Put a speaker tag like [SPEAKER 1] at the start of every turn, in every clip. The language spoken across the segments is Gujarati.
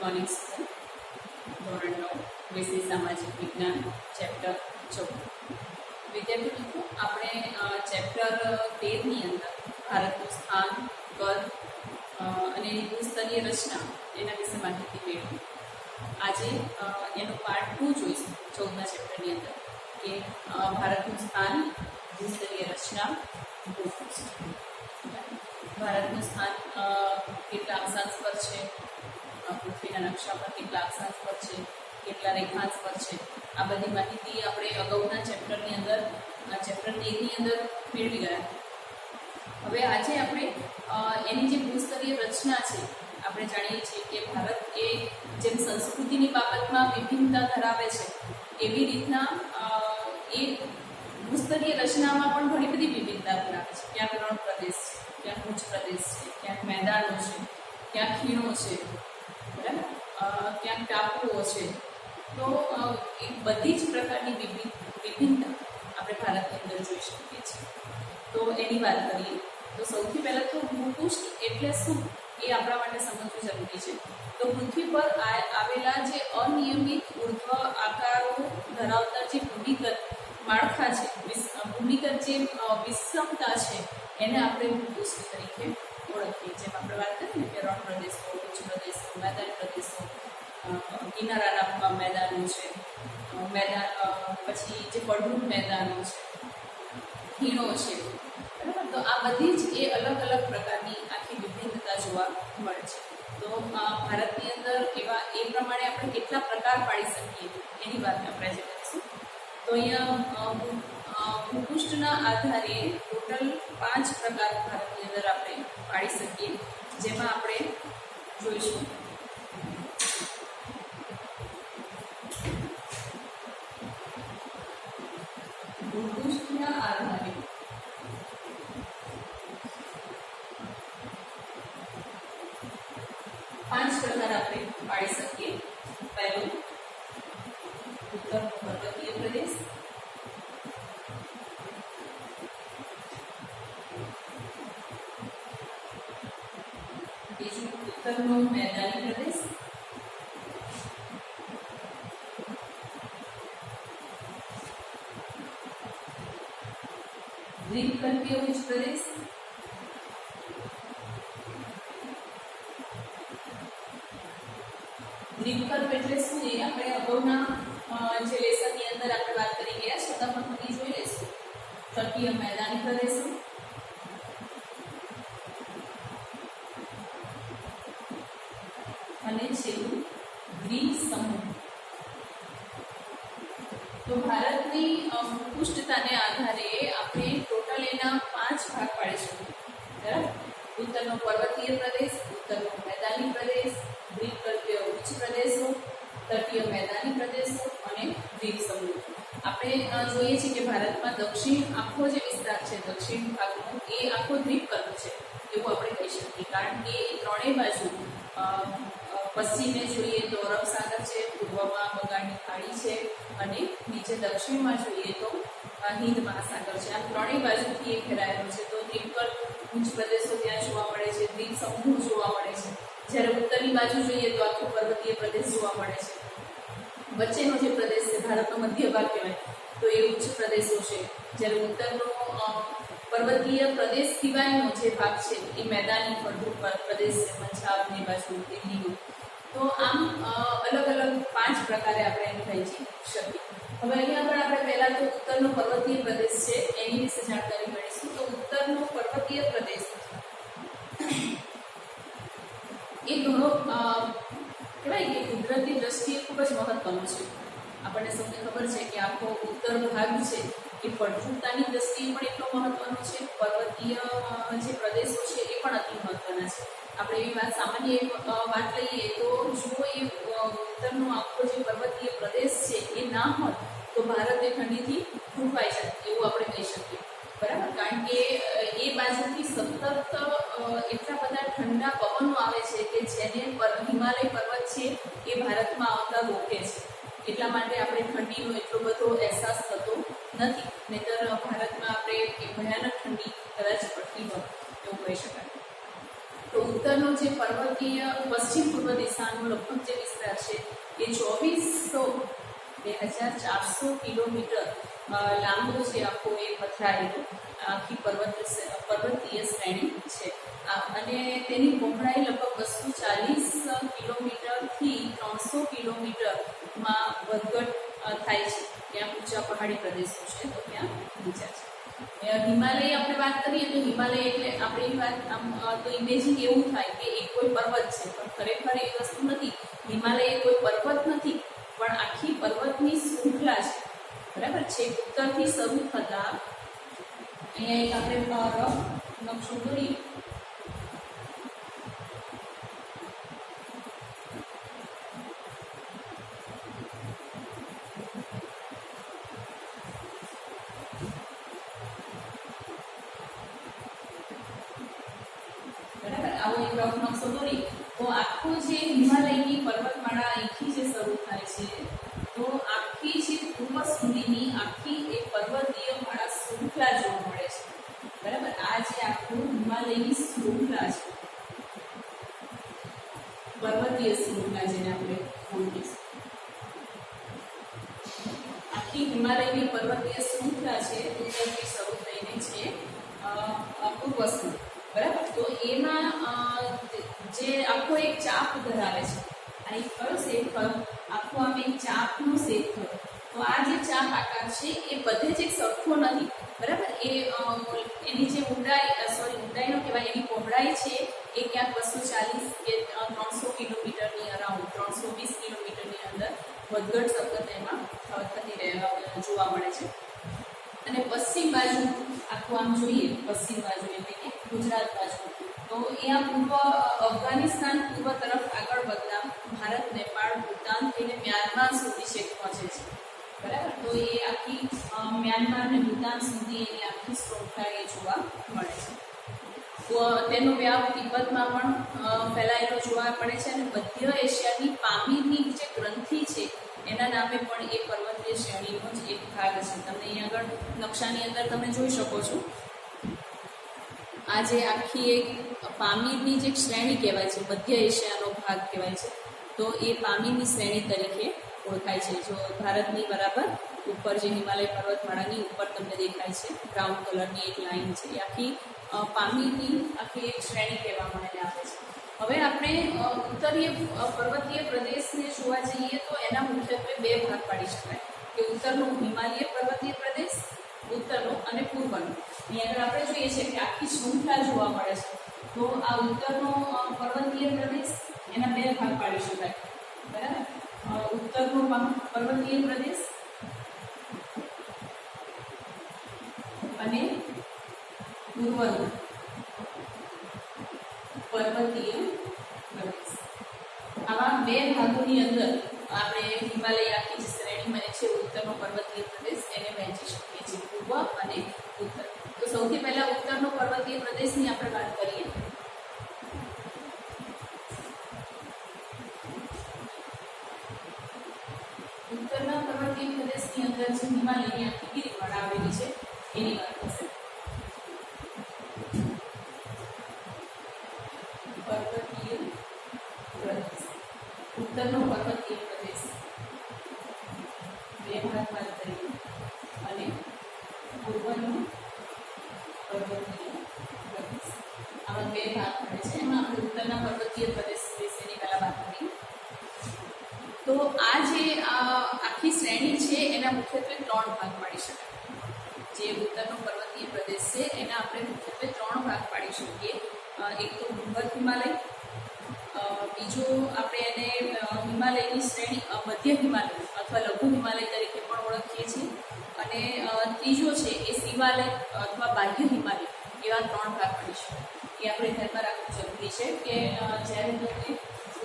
[SPEAKER 1] મોર્નિંગ સ્કૂલ ધોરણ 9 વિષય સામાજિક વિજ્ઞાન ચેપ્ટર 14 વિદ્યાર્થી મિત્રો આપણે ચેપ્ટર 13 ની અંદર ભારતનું સ્થાન કદ અને એની ભૂસ્તરીય રચના એના વિશે માહિતી મેળવી. આજે એનો પાર્ટ 2 જોઈશું 14ના ચેપ્ટરની અંદર કે ભારતનું સ્થાન ભૂસ્તરીય રચના ભૂપૃષ્ઠ. ભારતનું સ્થાન કેટલા અક્ષાંશ પર છે, પૃથ્વીના નકશા પર કેટલા અક્ષાંશ પર છે, કેટલા રેખાંશ પર છે, આ બધી માહિતી આપણે અગાઉના ચેપ્ટરની અંદર ચેપ્ટર 13 ની અંદર મેળવી ગયા. હવે આજે આપણે એની જે ભૂસ્તરીય રચના છે આપણે જાણીએ છીએ કે ભારત એ જેમ સંસ્કૃતિની બાબતમાં વિભિન્નતા ધરાવે છે એવી રીતના એ ભૂસ્તરીય રચનામાં પણ ઘણી બધી વિવિધતા ધરાવે છે. ક્યાંક રણ પ્રદેશ છે, ક્યાંક ઉચ્ચ પ્રદેશ છે, ક્યાંક મેદાનો છે, ક્યાંક ખીણો છે, બરાબર, ક્યાંક ટાપુઓ છે. તો એ બધી જ પ્રકારની વિભિન્નતા આપણે ભારતની અંદર જોઈ શકીએ છીએ. તો એની વાત કરીએ તો સૌથી પહેલાં તો ભૂપૃષ્ઠ એટલે શું એ આપણા માટે સમજવું જરૂરી છે. તો પૃથ્વી પર આવેલા જે અનિયમિત ઉર્ધ્વ આકારો ધરાવતા જે ભૂમિગત માળખા છે, ભૂમિગત જે વિષમતા છે એને આપણે ભૂપૃષ્ઠ તરીકે ઓળખીએ. જેમ આપણે વાત કરીએ કે રણ પ્રદેશો, ઉચ્ચ પ્રદેશો, મેદાન પ્રદેશો, કિનારાના મેદાનો છે, મેદાન પછી જે પડમૃત મેદાનો છે, ખીણો છે, બરાબર. તો આ બધી જ એ અલગ અલગ પ્રકારની આખી વિભિન્નતા જોવા મળે છે. તો ભારતની અંદર એવા એ પ્રમાણે આપણે કેટલા પ્રકાર પાડી શકીએ એની વાત આપણે આજે કરીશું. તો અહીંયા ભૂપૃષ્ઠના આધારે ટોટલ 5 પ્રકાર ભારતની અંદર આપણે પાડી શકીએ, જેમાં આપણે જોઈશું ભૂપૃષ્ઠના આધારે 5 પ્રકાર આપણે પાડી શકીએ. પહેલું ઉત્તર પર્વતીય પ્રદેશ, બીજું ઉત્તરનો મેદાની પ્રદેશ, દ્વીપકલ્પીય ઉચ્ચ પ્રદેશ, દ્વીપકલ્પ એટલે શું એ આપણે અગાઉના જે લેસનની અંદર આપણે વાત કરી ગયા છતાં પણ ફરી જોઈ લઈશું. તટીય મેદાની પ્રદેશો, અને છેલ્લું દ્વીપ સમૂહ. તો ભારતની ભૂપૃષ્ઠતાને આધારે આપણે ટોટલ એના 5 ભાગ પાડીશું, બરાબર. ઉત્તરનો પર્વતીય પ્રદેશ, ઉત્તરનો મેદાની પ્રદેશ, દ્વીપકલ્પીય ઉચ્ચ પ્રદેશો, તટીય મેદાની પ્રદેશો અને દ્વીપ સમૂહ. આપણે જોઈએ છીએ કે ભારતમાં દક્ષિણ આખો જે વિસ્તાર છે, દક્ષિણ ભાગનો એ આખો દ્વીપકલ્પ છે એવું આપણે કહી શકીએ. કારણ કે એ ત્રણેય બાજુ પશ્ચિમે જોઈએ તો અરબ સાગર છે, પૂર્વમાં બંગાળની ખાડી છે અને નીચે દક્ષિણમાં જોઈએ તો હિન્દ મહાસાગર છે. આ ત્રણેય બાજુથી એ ઘેરાયેલો છે. તો દ્વીપકલ્પ ઉચ્ચ પ્રદેશો ત્યાં જોવા મળે છે, દ્વીપ સમૂહ જોવા મળે છે. જ્યારે ઉત્તરની બાજુ જોઈએ તો આખો પર્વતીય પ્રદેશ જોવા મળે છે. વચ્ચેનો જે પ્રદેશ છે, ભારતનો મધ્ય ભાગ કહેવાય, તો એ ઉચ્ચ પ્રદેશો છે. જ્યારે ઉત્તરનો પર્વતીય પ્રદેશ સિવાયનો જે ભાગ છે એ મેદાની ફળદ્રુપ પ્રદેશ છે, પંજાબની બાજુ, દિલ્હીનો. તો આમ અલગ અલગ 5 પ્રકારે આપણે એને વહેંચી શકીએ. હવે અહીંયા આગળ આપણે પહેલા તો ઉત્તરનો પર્વતીય પ્રદેશ છે એની વિશે જાણકારી મેળવીશું. તો ઉત્તરનો પર્વતીય પ્રદેશ એ ઘણો કહેવાય કે કુદરતી દ્રષ્ટિએ ખૂબ જ મહત્વનો છે. આપણને સૌને ખબર છે કે આખો ઉત્તર ભાગ છે એ ફળદ્રુપતાની દ્રષ્ટિએ પણ એટલો મહત્વનો છે. પર્વતીય જે પ્રદેશો છે એ પણ અતિ મહત્વના છે. આપણે એવી વાત સામાન્ય વાત લઈએ તો જો એ ઉત્તરનો આખો જે પર્વતીય પ્રદેશ છે એ ના હોત તો ભારત એ ઠંડીથી ફૂંકાઈ જાય એવું આપણે કહી શકીએ, બરાબર. કારણ કે એ બાજુથી સતત એટલા બધા ઠંડા પવનો આવે છે કે જેને હિમાલય પર્વત છે એ ભારતમાં આવતા રોકે છે. એટલા માટે આપણે ઠંડીનો એટલો બધો અહેસાસ થતો નથી. નહીંતર ભારતમાં આપણે ભયાનક ઠંડી કદાચ પડતી હોય એવું કહી શકાય. તો ઉત્તરનો જે પર્વત પર્વતીય પશ્ચિમ પૂર્વ દિશાનો લગભગ જે વિસ્તાર છે એ 2400 કિલોમીટર લાંબો છે આખો એ પથરાયેલો આખી પર્વતીય શ્રેણી છે અને તેની પહોળાઈ લગભગ 240 કિલોમીટરથી 300 કિલોમીટરમાં વધઘટ થાય છે. ત્યાં ઊંચા પહાડી પ્રદેશો છે તો ત્યાં ઊંચા છે. હિમાલય આપણે વાત કરીએ તો હિમાલય એટલે આપણી વાત આમ તો ઇમેજિંગ એવું થાય કે એ કોઈ પર્વત છે, પણ ખરેખર એ વસ્તુ નથી. હિમાલય એ કોઈ પર્વત નથી, પણ આખી પર્વતની શૃંખલા છે. બરાબર છે. ઉત્તરથી શરૂ થતા અહીંયા એક આપણે રફ નકશો દોરીએ. નકશો દોરી તો આખું જે હિમાલયની પર્વતમાળા અહીંથી જે શરૂ થાય છે તો આખી જે પૂર્વ સુધીની આખી એ પર્વતીય માળા શૃંખલા જોવા મળે છે. બરાબર. આ જે આખું હિમાલયની શૃંખલા છે, પર્વતીય શૃંખલા જેને આપણે બોલીએ છીએ, આખી હિમાલયની પર્વતીય શૃંખલા છે ઉત્તરથી શરૂ થઈને છે પૂર્વ સુધી. બરાબર. તો એમાં જે આખો એક ચાપ ધરાવે છે, આ એક કયો શેપખંડ, આખો આમ એક ચાપનો શેપખંડ. તો આ જે ચાપ આકાર છે એ બધે જ એક સરખો નથી. બરાબર. એની જે ઊંડાઈનો કહેવાય, એની પહોળાઈ છે એ ક્યાંક 240 કે 300 કિલોમીટરની અરાઉન્ડ 320 કિલોમીટરની અંદર વધઘટ સતત એમાં થતી જોવા મળે છે. અને પશ્ચિમ બાજુ આખું આમ જોઈએ, પશ્ચિમ બાજુ એટલે કે ગુજરાત બાજુ, તો અહીંયા પૂર્વ અફઘાનિસ્તાન પૂર્વ તરફ આગળ વધતા ભારત, નેપાળ, ભૂતાન થઈને મ્યાનમાર સુધી છેક પહોંચે છે. બરાબર. તો એ આખી મ્યાનમાર અને ભૂતાન સુધી એની આખી શૃંખલા એ જોવા મળે છે. તો તેનો વ્યાપ તિબ્બતમાં પણ ફેલાયેલો જોવા મળે છે અને મધ્ય એશિયાની પામીરની જે ગ્રંથિ છે એના નામે પણ એ પર્વતીય શ્રેણીનો જ એક ભાગ છે. તમને અહીંયા આગળ નકશાની અંદર તમે જોઈ શકો છો. આ જે આખી એક પામીરની જે શ્રેણી કહેવાય છે, મધ્ય એશિયાનો ભાગ કહેવાય છે, તો એ પામીરની શ્રેણી તરીકે ઓળખાય છે. જો ભારતની બરાબર ઉપર જે હિમાલય પર્વતમાળાની ઉપર તમને દેખાય છે બ્રાઉન કલરની એક લાઈન છે, એ આખી પામીરની આખી એક શ્રેણી કહેવામાં એને આવે છે. હવે આપણે ઉત્તરીય પર્વતીય પ્રદેશને જોવા જઈએ તો એના મુખ્યત્વે બે ભાગ પાડી શકાય કે ઉત્તરનો હિમાલય પર્વતીય પ્રદેશ, ઉત્તરનો અને પૂર્વનો. અહીં આગળ આપણે જોઈએ છીએ કે આખી શૃંખલા જોવા મળે છે. તો આ ઉત્તરનો પર્વતીય પ્રદેશ એના બે ભાગ પાડી શકાય. બરાબર. ઉત્તરનો પર્વતીય પ્રદેશ અને પૂર્વનો પર્વતીય પ્રદેશ. આવા બે ભાગોની અંદર આપણે હિમાલય આખી જે શ્રેણી બને છે ઉત્તરનો પર્વતીય પ્રદેશ એને વહેંચી શકીએ છીએ પૂર્વ અને ઉત્તર. તો સૌથી પહેલા ઉત્તરનો પર્વતીય પ્રદેશની આપણે વાત કરીએ. ઉત્તરના પર્વતીય પ્રદેશની અંદર જે હિમાલયની આખી ગિરિમાળા આવેલી છે એની વાત થશે. પર્વતીય પ્રદેશ, ઉત્તરનો પર્વતીય પ્રદેશ બે ભાગમાં કરીએ અને પૂર્વનો પર્વતીય પ્રદેશ. આમાં બે ભાગ પડે છે. એમાં આપણે ઉત્તરના પર્વતીય પ્રદેશ વિશેની પહેલા વાત કરીએ. તો આ જે આખી શ્રેણી છે એના મુખ્યત્વે ત્રણ ભાગ પાડી શકાય. જે ઉત્તરનો પર્વતીય પ્રદેશ છે એના આપણે મુખ્યત્વે ત્રણ ભાગ પાડી શકીએ. એક તો બૃહદ હિમાલય, બીજો આપણે એને હિમાલયની શ્રેણી મધ્ય હિમાલય અથવા લઘુ હિમાલય તરીકે પણ ઓળખીએ છીએ, અને ત્રીજો છે એ શિવાલય અથવા બાહ્ય હિમાલય. એવા ત્રણ ભાગ પડી શકે. એ આપણે ધ્યાનમાં રાખવું જરૂરી છે કે જ્યારે તમે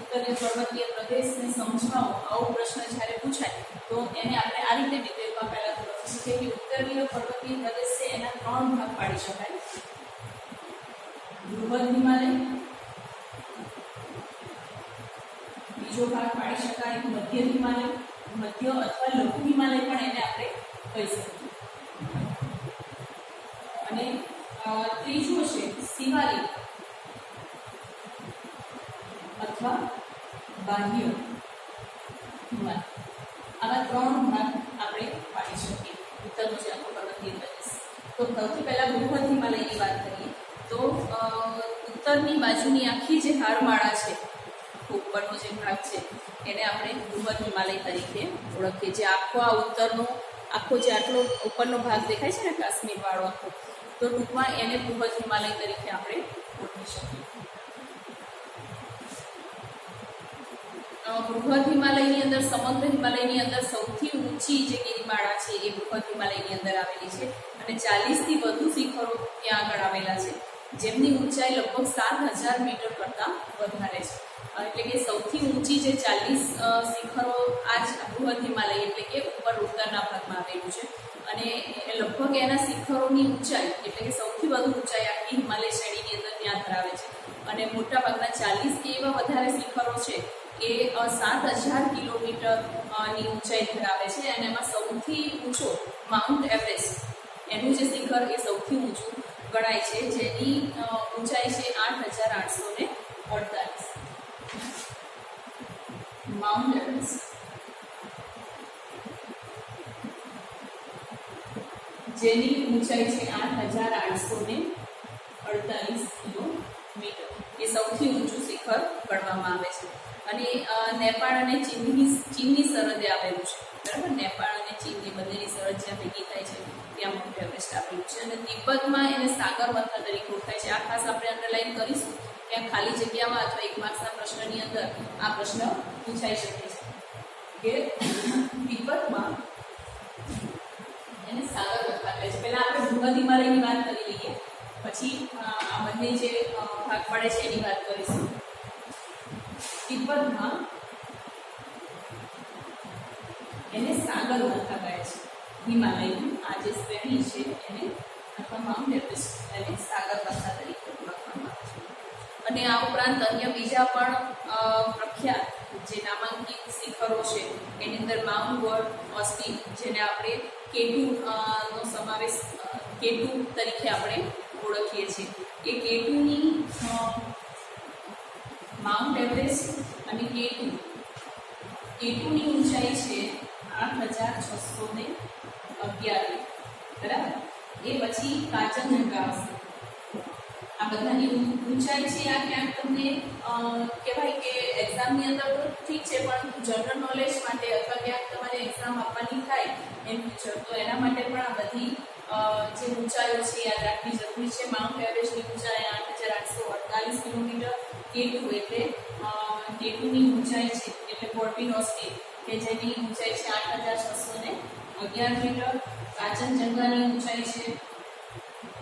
[SPEAKER 1] ઉત્તરીય પર્વતીય પ્રદેશને સમજાવો, આવો પ્રશ્ન જ્યારે પૂછાય તો એને આપણે આ રીતે ડિટેલમાં પહેલાં તો લખી શકીએ કે ઉત્તરીય પર્વતીય પ્રદેશ છે એના ત્રણ ભાગ પાડી શકાય. બૃહદ હિમાલય, બીજો ભાગ પાડી શકાય મધ્ય હિમાલય, મધ્ય અથવા લઘુ હિમાલય પણ એને આપણે કહી શકીએ, અને ત્રીજો છે શિવાલિક બાહ્ય હિમાલય. આવા 3 ભાગ આપણે પાડી શકીએ ઉત્તરનો જે આખો પર્વતીય પ્રદેશ. તો સૌથી પહેલા બૃહદ હિમાલયની વાત કરીએ તો ઉત્તરની બાજુની આખી જે હારમાળા છે, ઉપરનો જે ભાગ છે એને આપણે બૃહદ હિમાલય તરીકે ઓળખીએ. જે આખો આ ઉત્તરનો આખો જે આટલો ઉપરનો ભાગ દેખાય છે ને કાશ્મીર વાળો આખો, તો ટૂંકમાં એને બૃહદ હિમાલય તરીકે આપણે ઓળખી શકીએ. બૃહદ હિમાલયની અંદર, સમગ્ર હિમાલયની અંદર સૌથી ઊંચી જે ગિરિમાળા છે એ બૃહદ હિમાલયની અંદર આવેલી છે અને 40થી વધુ શિખરો ત્યાં આગળ આવેલા છે, જેમની ઊંચાઈ લગભગ 7000 મીટર કરતાં વધારે છે. એટલે કે સૌથી ઊંચી જે 40 શિખરો આ જ બૃહદ હિમાલય એટલે કે ઉપર ઉત્તરના ભાગમાં આવેલું છે અને લગભગ એના શિખરોની ઊંચાઈ એટલે કે સૌથી વધુ ઊંચાઈ આખી હિમાલય શ્રેણીની અંદર ત્યાં ધરાવે છે અને મોટાભાગના 40 એવા વધારે શિખરો છે એ 7000 કિલોમીટરની ઊંચાઈ ધરાવે છે અને એમાં સૌથી ઊંચો માઉન્ટ એવરેસ્ટ, એનું જે શિખર એ સૌથી ઊંચું ગણાય છે, જેની ઊંચાઈ છે 8848. માઉન્ટ એવરેસ્ટ જેની ઊંચાઈ છે 8848 કિલોમીટર, એ સૌથી ઊંચું શિખર ગણવામાં આવે છે અને નેપાળ અને ચીનની સરહદે આવેલું છે. બરાબર, નેપાળ અને ચીનની બંનેની સરહદ જ્યાં ભેગી થાય છે ત્યાં માઉન્ટ એવરેસ્ટ આવેલું છે અને તિબ્બતમાં એને સાગરમથા તરીકે ઓળખાય છે. આ ખાસ આપણે અંડરલાઈન કરીશું, ત્યાં ખાલી જગ્યામાં અથવા 1 માર્ક્સના પ્રશ્નની અંદર આ પ્રશ્ન પૂછાઈ શકે છે કે તિબ્બતમાં એને સાગરમથા કહે છે. પહેલા આપણે બૃહદ હિમાલયની વાત કરી લઈએ, પછી આ બંને જે ભાગ પડે છે એની વાત કરીશું. તિબ્બતમાં એને સાગરમથા કહે છે. હિમાલયની આ જે શ્રેણી છે એને અથવા માઉન્ટ એવરેસ્ટ એને સાગરમથા તરીકે ઓળખવામાં આવે છે. અને આ ઉપરાંત અન્ય બીજા પણ પ્રખ્યાત જે નામાંકિત શિખરો છે એની અંદર માઉન્ટ ગોડ ઓસ્ટિન, જેને આપણે K2 નો સમાવેશ K2 તરીકે આપણે ઓળખીએ છીએ. એ K2ની માઉન્ટ એવરેસ્ટ અને K2ની ઊંચાઈ છે 8611, બરાબર. એ પછી કાંચનજંગા આવશે. આ બધાની ઊંચાઈ છે આ ક્યાંક તમને કહેવાય કે એક્ઝામની અંદર તો ઠીક છે, પણ જનરલ નોલેજ માટે અથવા ક્યાંક તમારે એક્ઝામ આપવાની થાય ઇન ફ્યુચર, તો એના માટે પણ આ બધી જે ઊંચાઈઓ છે યાદ રાખવી જરૂરી છે. માઉન્ટ એવરેસ્ટની ઊંચાઈ 8848 કિલોમીટર, K2 એટલે K2ની ઊંચાઈ છે એટલે કોર્બિન ઓસ્ટિન કે જેની ઊંચાઈ છે 8611 મીટર, કાંચનજંગાની ઊંચાઈ છે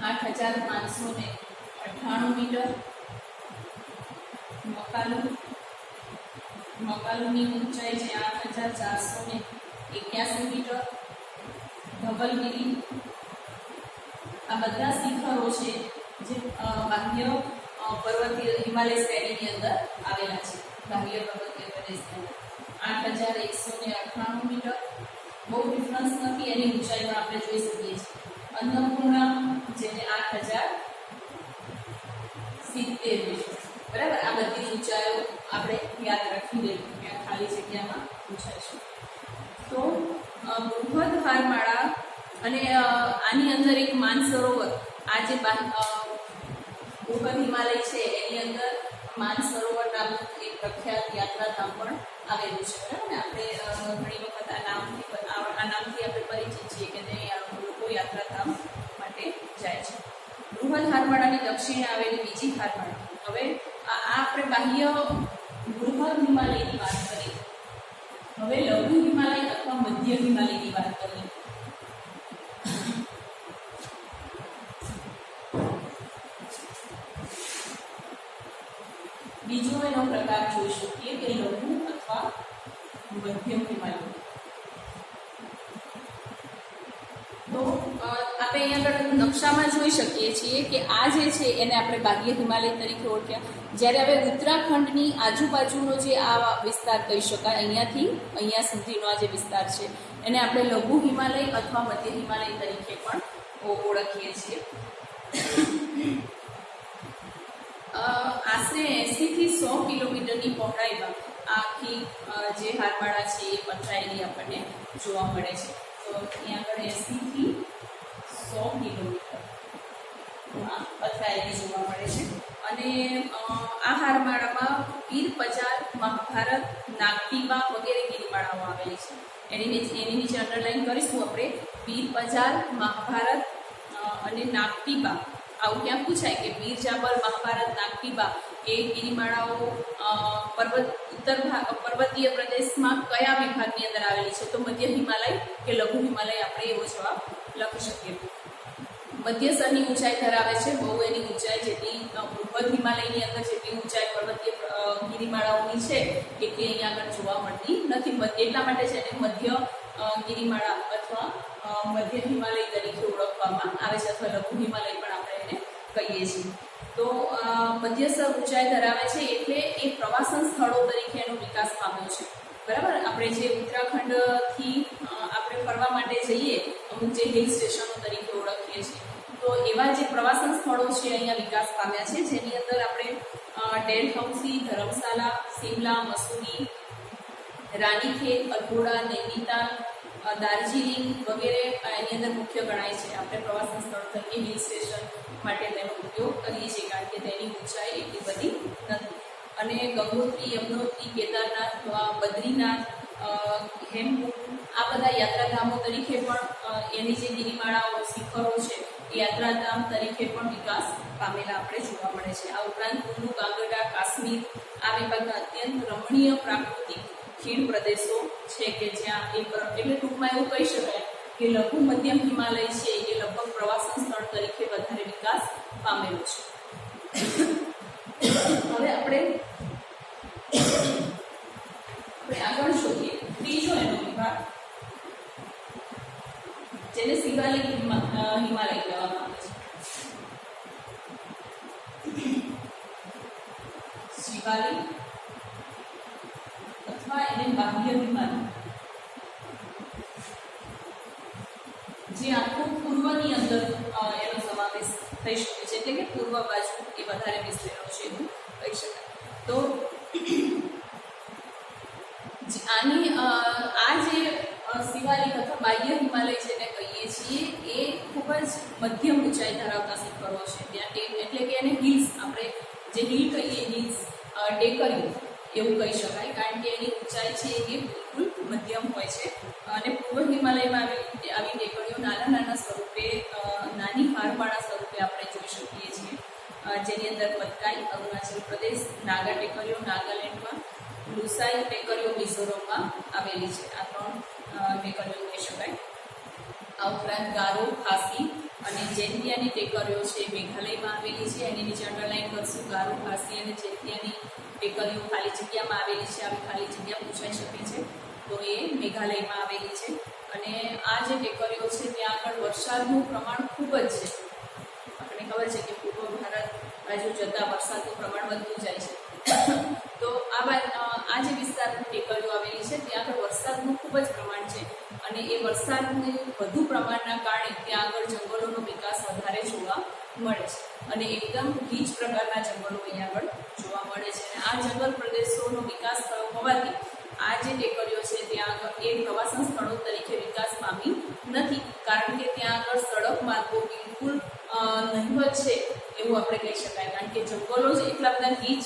[SPEAKER 1] 8598 મીટર, મકાલુની ઊંચાઈ છે 8481 મીટર, ધવલગીરી. આ બધા શિખરો છે જે બાહ્ય પર્વતીય હિમાલય શ્રેણીની અંદર આવેલા છે. બાહ્ય પર્વતીય પ્રદેશની અંદર 8198 મીટર, બહુ ડિફરન્સ નથી, એની ઊંચાઈ પણ આપણે જોઈ શકીએ છીએ. અન્નપૂર્ણા જેને 8070 મીટર, બરાબર. આ બધી ઊંચાઈઓ આપણે યાદ રાખી લઈએ, ત્યાં ખાલી જગ્યામાં પૂછાય છે. તો બૃહદ હારમાળા અને આની અંદર એક માનસરોવર, આ જે બૃહદ હિમાલય છે એની અંદર માનસરોવર નામનું એક પ્રખ્યાત યાત્રાધામ પણ આવેલું છે, બરાબર. આપણે ઘણી વખત આ નામથી આપણે પરિચિત છીએ કે લોકો યાત્રાધામ માટે જાય છે. બૃહદ હારમાળાની દક્ષિણે આવેલી બીજી હારમાળા. હવે આ આપણે બાહ્ય બૃહદ હિમાલયની વાત કરી, હવે લઘુ હિમાલય અથવા મધ્ય હિમાલયની વાત કરીએ. બીજો એનો પ્રકાર જોઈ શકીએ કે લઘુ અથવા મધ્યમ હિમાલય. તો આપણે અહીંયા આગળ નકશામાં જોઈ શકીએ છીએ કે આ જે છે એને આપણે બાહ્ય હિમાલય તરીકે ઓળખ્યા. જ્યારે હવે ઉત્તરાખંડની આજુબાજુનો જે આ વિસ્તાર કહી શકાય, અહીંયાથી અહીંયા સુધીનો આ જે વિસ્તાર છે એને આપણે લઘુ હિમાલય અથવા મધ્ય હિમાલય તરીકે પણ ઓળખીએ છીએ. આશરે 80 થી 100 કિલોમીટરની પહોળાઈમાં આખી જે હારમાળા છે એ પથરાયેલી આપણને જોવા મળે છે. તો અહીંયા આગળ 80 થી 100 કિલોમીટર પથરાયેલી જોવા મળે છે. અને આ હારમાળામાં વીર પજાર, મહાભારત, નાગટીબા વગેરે ગિરિમાળાઓ આવેલી છે. એની નીચે અંડરલાઈન કરીશું આપણે. વીર પજાર, મહાભારત અને નાગટીબા, આવું ક્યાં પૂછાય કે વીર જાબર, મહાભારત, નાગટીબા એ ગિરિમાળાઓ પર્વતીય પ્રદેશમાં કયા વિભાગની અંદર આવેલી છે? તો મધ્ય હિમાલય કે લઘુ હિમાલય, આપણે એવો જવાબ લખી શકીએ. મધ્યસરની ઊંચાઈ ધરાવે છે. બહુ એની ઊંચાઈ જેટલી બૃહદ હિમાલયની અંદર જેટલી ઊંચાઈ પર્વતીય ગિરિમાળાઓની છે એટલી અહીંયા આગળ જોવા મળતી નથી. એટલા માટે છે એને મધ્ય ગિરિમાળા અથવા મધ્ય હિમાલય તરીકે ઓળખવામાં આવે છે, અથવા લઘુ હિમાલય પણ આપણે એને કહીએ છીએ. તો મધ્યસ્તર ઊંચાઈ ધરાવે છે એટલે એ પ્રવાસન સ્થળો તરીકે એનો વિકાસ પામ્યો છે. બરાબર, આપણે જે ઉત્તરાખંડથી આપણે ફરવા માટે જઈએ અમુક જે હિલ સ્ટેશનો તરીકે ઓળખીએ છીએ, તો એવા જે પ્રવાસન સ્થળો છે અહીંયા વિકાસ પામ્યા છે, જેની અંદર આપણે ડેલહૌસી, ધર્મશાલા, શિમલા, મસૂરી, રાનીખેત, અલ્મોડા, નૈનીતાલ, દાર્જિલિંગ વગેરે એની અંદર મુખ્ય ગણાય છે. આપણે પ્રવાસન સ્થળ તરીકે હિલ સ્ટેશન માટે તેનો ઉપયોગ કરીએ છીએ, કારણ કે તેની ઊંચાઈ એટલી બધી નથી. અને ગંગોત્રી, યમનોત્રી, કેદારનાથ, બદ્રીનાથ, હેમકુંડ આ બધા યાત્રાધામો તરીકે પણ એની જે ગિરિમાળાઓ, શિખરો છે એ યાત્રાધામ તરીકે પણ વિકાસ પામેલા આપણે જોવા મળે છે. આ ઉપરાંત કુલ્લુ, કાંગડા, કાશ્મીર આ વિભાગના અત્યંત રમણીય પ્રાકૃતિક ખીણ પ્રદેશો છે કે જ્યાં એટલે ટૂંકમાં એવું કહી શકાય કે લઘુ મધ્યમ હિમાલય છે એ લગભગ પ્રવાસન સ્થળ તરીકે વધારે વિકાસ પામેલો છે. હવે આપણે આગળ જોઈએ ત્રીજો એનો વિભાગ, જેને શિવાલિક હિમાલય કહેવામાં આવે છે. શિવાલિક અથવા એને બાહ્ય હિમાલય, જે આખું પૂર્વની અંદર એનો સમાવેશ થઈ શકે છે, એટલે કે પૂર્વ બાજુ એ વધારે વિસ્તરેલો છે એવું કહી શકાય. તો આની આ જે શિવાલિક અથવા બાહ્ય હિમાલય જેને કહીએ છીએ એ ખૂબ જ મધ્યમ ઊંચાઈ ધરાવતા શિખરો છે. ત્યાં એટલે કે એને હિલ્સ, આપણે જે હિલ કહીએ હિલ્સ, ટેકરીઓ એવું કહી શકાય, કારણ કે એની ઊંચાઈ છે એ બિલકુલ મધ્યમ હોય છે. અને પૂર્વ હિમાલયમાં આવી ટેકરીઓ નાના નાના સ્વરૂપે, નાની હારમાળા સ્વરૂપે આપણે જોઈ શકીએ છીએ, જેની અંદર પતકાઈ અરુણાચલ પ્રદેશ, નાગા ટેકરીઓ નાગાલેન્ડમાં, લુસાઈ ટેકરીઓ મિઝોરમમાં આવેલી છે. આ 3 ટેકરીઓ કહી શકાય. આ ઉપરાંત ગારો, ખાસી અને જૈંતિયાની ટેકરીઓ છે મેઘાલયમાં આવેલી છે. એની નીચે અંડરલાઈન કરશું. ગારો, ખાસી અને જૈંતિયાની ટેકરીઓ ખાલી જગ્યામાં આવેલી છે. આવી ખાલી જગ્યા પૂછાઈ શકે છે, તો એ મેઘાલયમાં આવેલી છે. અને આ જે ટેકરીઓ છે ત્યાં આગળ વરસાદનું પ્રમાણ ખૂબ જ છે. આપણને ખબર છે કે પૂર્વ ભારત બાજુ જતાં વરસાદનું પ્રમાણ વધતું જાય છે. તો આ જે વિસ્તારની ટેકરીઓ આવેલી છે ત્યાં આગળ વરસાદનું ખૂબ જ પ્રમાણ છે, અને એ વરસાદનું વધુ પ્રમાણના કારણે ત્યાં આગળ જંગલોનો વિકાસ વધારે જોવા મળે છે, અને એકદમ ગીચ પ્રકારના જંગલો અહીંયા આગળ જોવા મળે છે. અને આ જંગલ પ્રદેશોનો વિકાસ થયો હોવાથી આ જે ટેકરીઓ છે ત્યાં આગળ એ પ્રવાસન સ્થળો તરીકે વિકાસ પામી નથી, કારણ કે ત્યાં આગળ સડક માર્ગો બિલકુલ નહિવત છે એવું આપણે કહી શકાય. કારણ કે જંગલો જ એટલા બધા ગીચ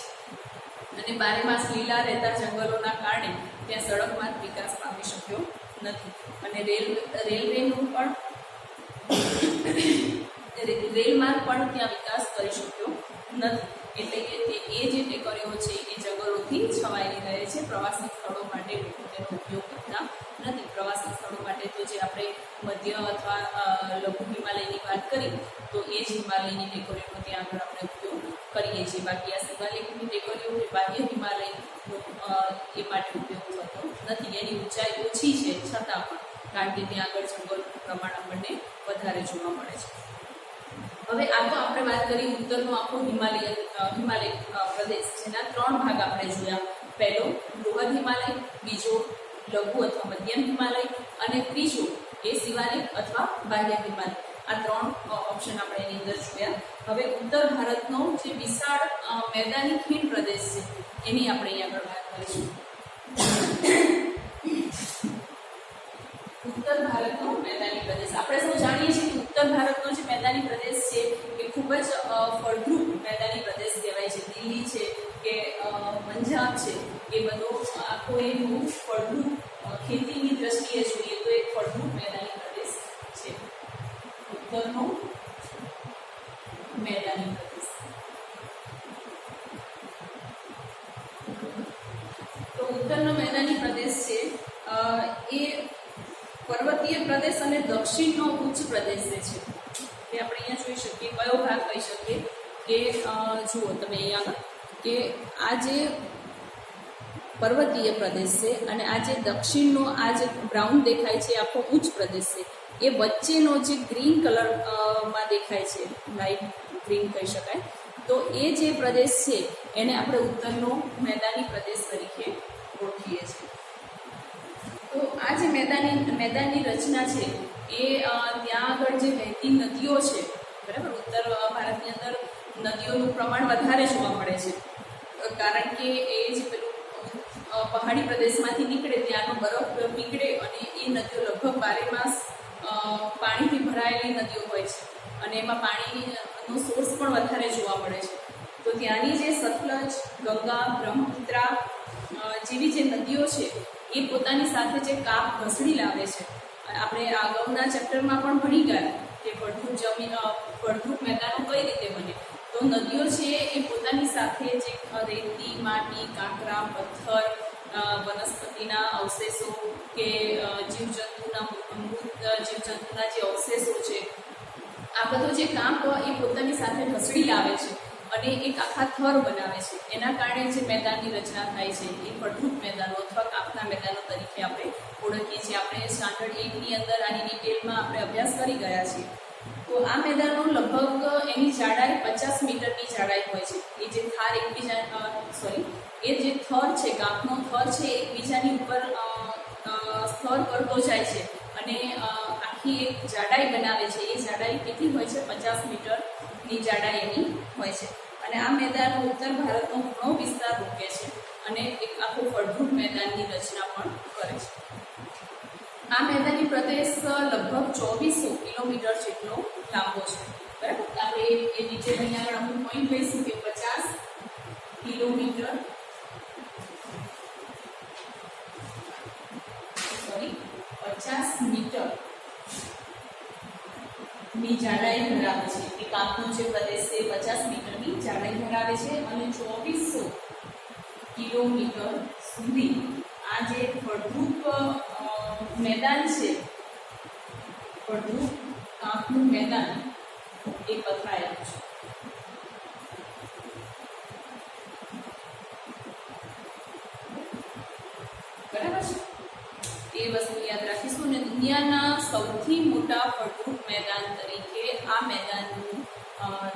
[SPEAKER 1] અને બારેમાસ લીલા રહેતા જંગલોના કારણે ત્યાં સડક માર્ગ વિકાસ પામી શક્યો નથી. અને રેલવેનું પણ રેલ માર્ગ પણ ત્યાં વિકાસ કરી શક્યો નથી. એટલે કે એ જે ટેકરીઓ છે એ જંગલોથી છવાયેલી રહે છે. પ્રવાસન સ્થળો માટે લોકો તેનો ઉપયોગ કરતા નથી. પ્રવાસન સ્થળો માટે તો જે આપણે મધ્ય અથવા લઘુ હિમાલયની વાત કરી, તો એ જ હિમાલયની ટેકરીઓનો ત્યાં આગળ આપણે ઉપયોગ કરીએ છીએ. બાકી આ શિવાલિકની ટેકરીઓ કે બાહ્ય હિમાલયનો એ માટે ઉપયોગ થતો નથી. એની ઊંચાઈ ઓછી છે છતાં પણ, કારણ કે ત્યાં આગળ જંગલનું પ્રમાણ આપણને વધારે જોવા મળે છે. હવે આ તો આપણે વાત કરી ઉત્તરનો આખો હિમાલય પ્રદેશ, જેના 3 ભાગ આપણે જોયા. પહેલો બૃહદ હિમાલય, બીજો લઘુ અથવા મધ્યમ હિમાલય, અને ત્રીજો એ શિવાલિક અથવા બાહ્ય હિમાલય. આ 3 ઓપ્શન આપણે એની અંદર જોયા. હવે ઉત્તર ભારતનો જે વિશાળ મેદાની ખીણ પ્રદેશ છે એની આપણે અહીં આગળ વાત કરીશું. ઉત્તર ભારતનો મેદાની પ્રદેશ. આપણે સૌ જાણીએ છીએ કે ઉત્તર ભારતનો જે મેદાની પ્રદેશ છે એ ખૂબ જ ફળદ્રુપ મેદાની પ્રદેશ કહેવાય છે. દિલ્હી છે કે પંજાબ છે એ બધો આખો એ બહુ ફળદ્રુપ, ખેતીની દ્રષ્ટિએ જોઈએ તો એક ફળદ્રુપ મેદાની પ્રદેશ છે ઉત્તરનો મેદાની પ્રદેશ. તો ઉત્તરનો મેદાની પ્રદેશ છે એ પર્વતીય પ્રદેશ અને દક્ષિણનો ઉચ્ચ પ્રદેશ છે. એ આપણે અહીંયા જોઈ શકીએ. કયો ભાગ કહી શકીએ કે જુઓ તમે અહીંયા કે આ જે પર્વતીય પ્રદેશ છે અને આ જે દક્ષિણનો આ જે બ્રાઉન દેખાય છે આખો ઉચ્ચ પ્રદેશ છે, એ વચ્ચેનો જે ગ્રીન કલર માં દેખાય છે, લાઇટ ગ્રીન કહી શકાય, તો એ જે પ્રદેશ છે એને આપણે ઉત્તરનો મેદાની પ્રદેશ તરીકે ઓળખીએ છીએ. તો આ જે મેદાનની રચના છે એ ત્યાં આગળ જે વહેતી નદીઓ છે, બરાબર, ઉત્તર ભારતની અંદર નદીઓનું પ્રમાણ વધારે જોવા મળે છે, કારણ કે એ જે પેલું પહાડી પ્રદેશમાંથી નીકળે ત્યાંનો બરફ પીગળે અને એ નદીઓ લગભગ 12 માસ પાણીથી ભરાયેલી નદીઓ હોય છે અને એમાં પાણીનો સોર્સ પણ વધારે જોવા મળે છે. તો ત્યાંની જે સતલજ, ગંગા, બ્રહ્મપુત્રા જેવી જે નદીઓ છે એ પોતાની સાથે જે કાપ ઘસડી લાવે છે. આપણે અગાઉના ચેપ્ટરમાં પણ ભણી ગયા કે ફળદ્રુપ મેદાનો કઈ રીતે બને. તો નદીઓ છે એ પોતાની સાથે જે રેતી, માટી, કાંકરા, પથ્થર, વનસ્પતિના અવશેષો કે મૃત જીવજંતુના જે અવશેષો છે, આ બધો જે કાંપ એ પોતાની સાથે ઘસડી લાવે છે અને એક આખા થર બનાવે છે. એના કારણે જે મેદાનની રચના થાય છે એ ફળદ્રુપ મેદાનો અથવા કાપના મેદાનો તરીકે આપણે ઓળખીએ છીએ. આપણે સ્ટાન્ડર્ડ 8ની અંદર આની ડિટેલમાં આપણે અભ્યાસ કરી ગયા છીએ. તો આ મેદાનો લગભગ એની જાડાઈ 50 મીટરની જાડાઈ હોય છે. એ જે થાર એ જે થર છે, કાપનો થર છે, એકબીજાની ઉપર સ્તર કરતો જાય છે અને આખી એક જાડાઈ બનાવે છે. એ જાડાઈ કેટલી હોય છે? 50 મીટરની જાડાઈ એની હોય છે. અને આ મેદાનો ઉત્તર ભારતનો ઘણો વિસ્તાર રોકે છે અને એક આખું ફળદ્રુપ મેદાનની રચના પણ કરે છે. આ મેદાની પ્રદેશ લગભગ 2400 કિલોમીટર જેટલો લાંબો છે, બરાબર. આપણે એ ડિટેલ અહીંયા આગળ અમુક પોઈન્ટ લઈશું કે 50 કિલોમીટર 50 મીટર ની જાડાઈ ધરાવે છે. એ કાપનો જે પ્રદેશ છે 50 મીટરની જાડાઈ ધરાવે છે અને 2400 કિલોમીટર સુધી આ જે ફળદ્રુપ મેદાન છે, ફળદ્રુપ કાપનું મેદાન એ પથરાયેલું છે. બરાબર છે. એ વસ્તુ યાદ રાખીશું. અને દુનિયાના સૌથી મોટા ફળદ્રુપ મેદાન તરીકે આ મેદાનનું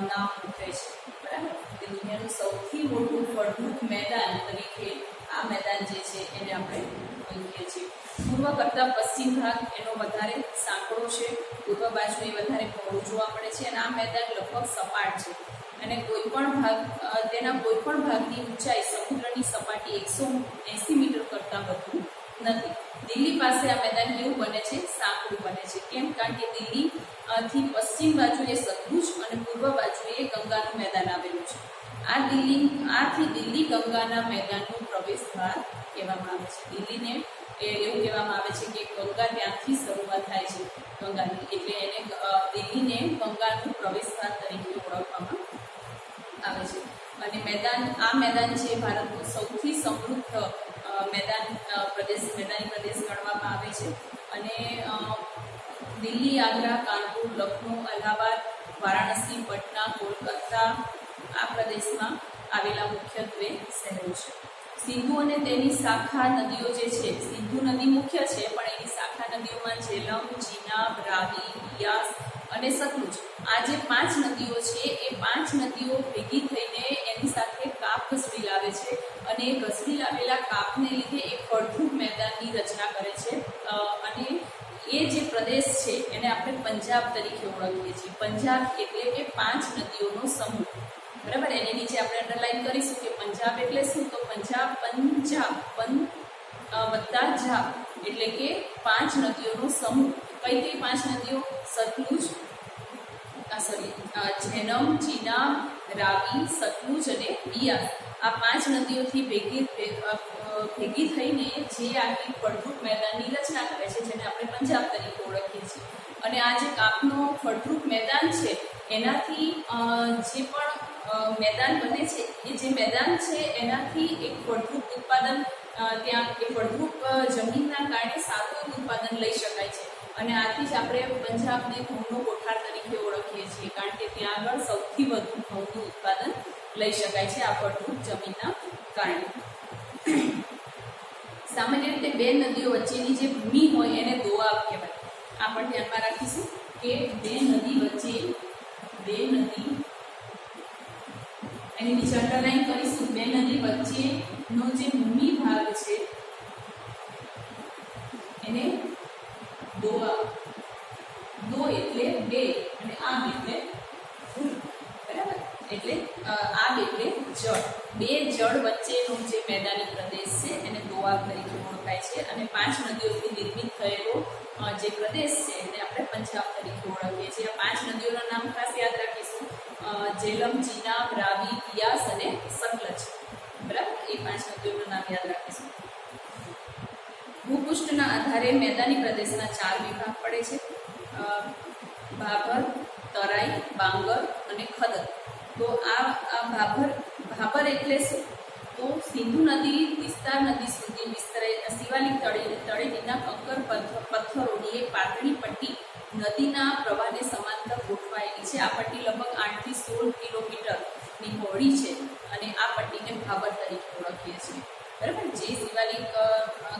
[SPEAKER 1] નામ મૂકે છે, બરાબર. કે દુનિયાનું સૌથી મોટું ફળદ્રુપ મેદાન તરીકે આ મેદાન જે છે એને આપણે ઓળખીએ છીએ. પૂર્વ કરતાં પશ્ચિમ ભાગ એનો વધારે સાંકડો છે, પૂર્વ બાજુ એ વધારે પહોળું જોવા મળે છે અને આ મેદાન લગભગ સપાટ છે અને તેના કોઈ પણ ભાગની ઊંચાઈ સમુદ્રની સપાટી 180 મીટર કરતાં વધુ નથી. દિલ્હી પાસે આ મેદાન કેવું બને છે? સાંકડું બને છે. કેમ? કારણ કે દિલ્હી થી પશ્ચિમ બાજુએ સતલુજ અને પૂર્વ બાજુએ ગંગાનું મેદાન આવેલું છે. આથી દિલ્હી ગંગાના મેદાનનું પ્રવેશદ્વાર કહેવામાં આવે છે. દિલ્હીને એવું કહેવામાં આવે છે કે ગંગા ત્યાંથી શરૂઆત થાય છે ગંગાની, એટલે એને દિલ્હીને ગંગાનું પ્રવેશદ્વાર તરીકે ઓળખવામાં આવે છે. અને આ મેદાન છે ભારતનું સૌથી સમૃદ્ધ મેદાની પ્રદેશ ગણવામાં આવે છે. અને દિલ્હી, આગ્રા, કાનપુર, લખનઉ, અલ્હાબાદ, વારાણસી, પટના, કોલકાતા આ પ્રદેશમાં આવેલા મુખ્યત્વે શહેરો છે. સિંધુ અને તેની શાખા નદીઓ જે છે, સિંધુ નદી મુખ્ય છે પણ એની શાખા નદીઓમાં ઝેલમ, ચીનાબ, રાવી, બિયાસ અને સતલુજ, આ જે 5 નદીઓ છે એ 5 નદીઓ ભેગી થઈને એની સાથે કાપ ઘસડી લાવે છે અને એ ઘસડી લાવેલા કાપને લીધે એક ફળદ્રુપ મેદાનની રચના કરે છે. અને એ જે પ્રદેશ છે એને આપણે પંજાબ તરીકે ઓળખીએ છીએ. પંજાબ એટલે કે 5 નદીઓનો સમૂહ, બરાબર. એની નીચે આપણે અંડરલાઈન કરીશું કે પંજાબ એટલે શું? તો પંજાબ વત્તા જાબ, એટલે કે 5 નદીઓનો સમૂહ. કઈ કઈ 5 નદીઓ? સતલુજ, ઝેલમ, ચિનાબ, રાવી, સતલુજ અને બિયાસ. આ 5 નદીઓથી ભેગી થઈને જે આખી ફળદ્રુપ મેદાનની રચના કરે છે, જેને આપણે પંજાબ તરીકે ઓળખીએ છીએ. અને આ જે કાપનો ફળદ્રુપ મેદાન છે એનાથી જે પણ મેદાન બને છે, એ જે મેદાન છે એનાથી એક ફળદ્રુપ ઉત્પાદન ત્યાં એ ફળદ્રુપ જમીનના કારણે સારું એવું ઉત્પાદન લઈ શકાય છે. અને આથી જ આપણે પંજાબને ઘઉંનો કોઠાર તરીકે ઓળખીએ છીએ, કારણ કે ત્યાં આગળ સૌથી વધુ ઘઉંનું ઉત્પાદન લઈ શકાય છે આ ફળદ્રુપ જમીનના કારણે. સામાન્ય રીતે 2 નદીઓ વચ્ચેની જે ભૂમિ હોય એને દોઆબ કહેવાય. આ પણ ધ્યાનમાં રાખીશું કે 2 નદી વચ્ચે, 2 નદી, એની નીચે અંડરલાઈન કરીશું, 2 નદી વચ્ચેનો જે ભૂમિ ભાગ છે એને દોઆબ. દો એટલે 2 અને આબ એટલે ભૂમિ, બરાબર? એટલે આબ એટલે જળ. 2 જળ વચ્ચેનો જે મેદાની પ્રદેશ છે એને દોઆબ તરીકે ઓળખાય છે. અને 5 નદીઓથી નિર્મિત થયેલો જે પ્રદેશ છે એને આપણે પંજાબ તરીકે ઓળખીએ છીએ. આ 5 નદીઓના નામ ખાસ યાદ રાખીશું: ઝેલમ, ચિનાબ, રાવી, બિયાસ અને સતલજ. બરાબર? એ 5 નદીઓના નામ યાદ રાખીશું. ભૂપૃષ્ઠના આધારે મેદાની પ્રદેશના 4 વિભાગ પડે છે: ભાભર, તરાઈ, બાંગર અને ખદર. તો આ ભાભર એટલે શું? તો સિંધુ નદી તિસ્તા નદી સુધી વિસ્તરેલ શિવાલિક તળેટીના કંકર પથ્થરોની એક પાતળી પટ્ટી નદીના પ્રવાહને સમાંતર ગોઠવાયેલી છે. આ પટ્ટી લગભગ 8 થી 16 કિલોમીટરની પહોળી છે અને આ પટ્ટીને ભાભર તરીકે ઓળખીએ છીએ. બરાબર? જે શિવાલિક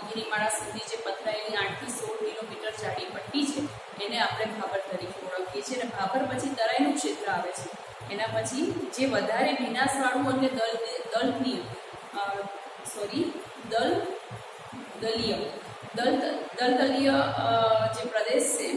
[SPEAKER 1] ગિરિમાળા સુધી જે પથરાયેલી 8 થી 16 કિલોમીટર જાડી પટ્ટી છે એને આપણે ભાભર તરીકે ઓળખીએ છીએ. અને ભાભર પછી તરાઈનું ક્ષેત્ર આવે છે. એના પછી જે વધારે વિનાશવાળું અને દલદલીય જે પ્રદેશ છે,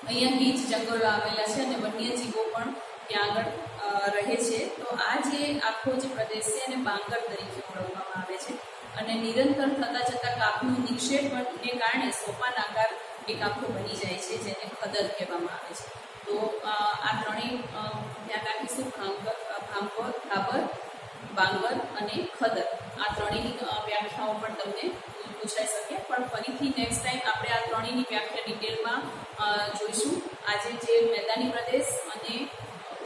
[SPEAKER 1] અહીંયા ગીચ જંગલો આવેલા છે અને વન્યજીવો પણ ત્યાં આગળ રહે છે. તો આ જે આખો જે પ્રદેશ છે એને બાંગર તરીકે ઓળખવામાં આવે છે. અને નિરંતર થતા જતા કાપનું નિક્ષેપને કારણે સોપાન આકાર એક આખો બની જાય છે, જેને ખદર કહેવામાં આવે છે. તો આ ત્રણેય ધ્યાન રાખીશું: ભાભર, બાંગર અને ખદર. આ ત્રણેયની વ્યાખ્યાઓ પણ તમને પૂછાઈ શકે. પણ ફરીથી નેક્સ્ટ ટાઈમ આપણે આ ત્રણેયની વ્યાખ્યા ડિટેલમાં જોઈશું. આજે જે મેદાની પ્રદેશ અને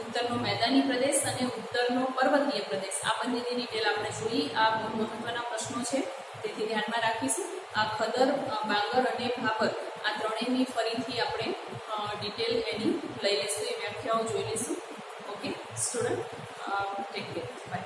[SPEAKER 1] ઉત્તરનો મેદાની પ્રદેશ અને ઉત્તરનો પર્વતીય પ્રદેશ, આ બંનેની ડિટેલ આપણે જોઈ. આ બહુ મહત્વના પ્રશ્નો છે, તેથી ધ્યાનમાં રાખીશું. આ ખદર, બાંગર અને ભાભર આ ત્રણેયની ફરીથી આપણે ડિટેલ એની લઈ લઈશું, એ વ્યાખ્યાઓ જોઈ લઈશું. Okay student, take care, by.